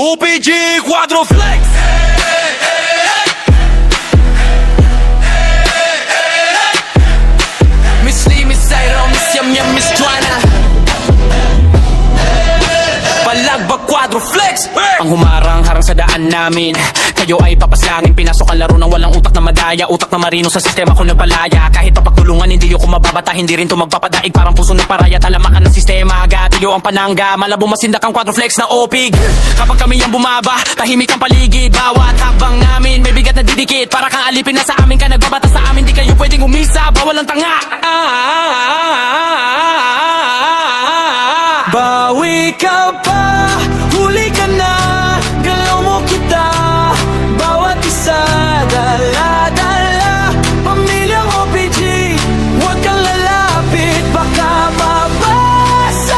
OPG Quadroflex. Miss Lee, Miss Zyra, Miss Yam Yam, Miss Joanna. Balagbag Quadroflex. Ang humarang-harang sa daan namin, kayo ay papaslangin. Pinasok ang laro ng walang utak na madaya, utak na marino sa sistema ko nagpalaya. Kahit papagtulungan hindi ko mababata, hindi rin to magpapadaig. Parang puso ng paraya, talamakan ng sistema. Agatiyo ang panangga, malabo masindak ang Quadroflex na opig. Kapag kami ang bumaba, tahimik ang paligid. Bawat habang namin, may bigat na didikit. Para kang alipin na sa amin ka, nagbabata sa amin. Di kayo pwedeng umisa, bawal ang tanga. Bawi ka pa, huli ka na, galaw mo kita, bawat isa, dala-dala, pamilyang OPG, huwag kang lalapit, baka mabasag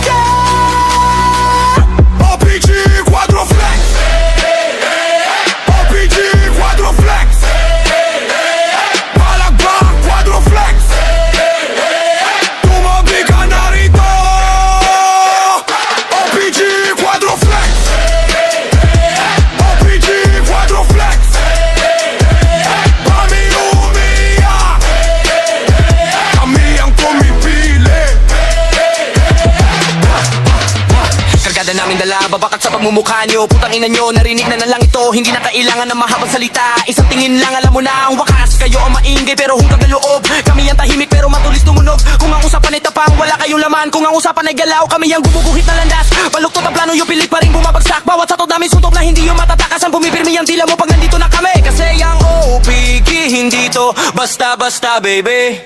ka. OPG Quadroflex. OPG Quadroflex. Balagbag Quadroflex. Tumabi ka na rito. OPG Quadroflex. OPG Quadroflex. Kami umiyak, kami ang pumipili. Kargada namin dala, babakat sa pagmumukha nyo. Putang ina nyo, narinig na lang ito. Hindi na kailangan ng mahabang salita. Isang tingin lang, alam mo na ang wakas. Kayo ang maingay pero hungkag na loob. Kami ang tahimik pero matulis tumunog. Kung ang usapan ay tapang, wala kayong laman. Kung ang usapan ay galaw, kami ang gumuguhit na landas. Baluktot ang plano, yung pilit pa rin bumabagsak. Bawat satod namin suntok na hindi yung matatakas. Ang pumipirmi ang dila mo pag nandito na kami. Kasi ang OPG hindi to basta-basta, baby.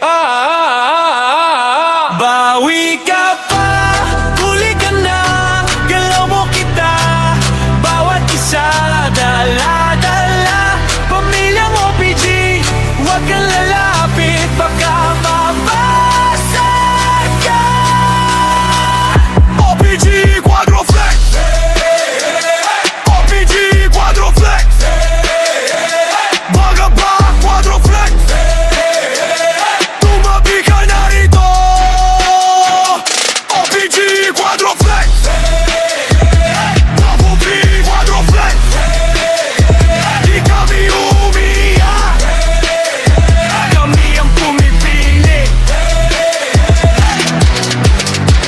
Bawi ka pa, huli ka na, galaw mo kita, bawat isa, dala-dala, pamilyang OPG, huwag kang lalapit, baka mabasag ka. OPG Quadroflex. OPG Quadroflex. Balagbag Quadroflex. Tumabi ka na rito. OPG Quadroflex. OPG Quadroflex. Di kami umiyak, kami ang pumipili.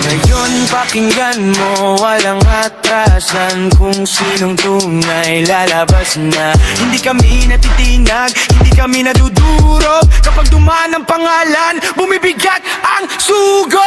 Ngayon pakinggan mo, walang atrasan. Kung sinong tunay lalabas na. Hindi kami natitinag, hindi kami nadudurog. Kapag dumaan ang pangalan, bumibigat ang sugod.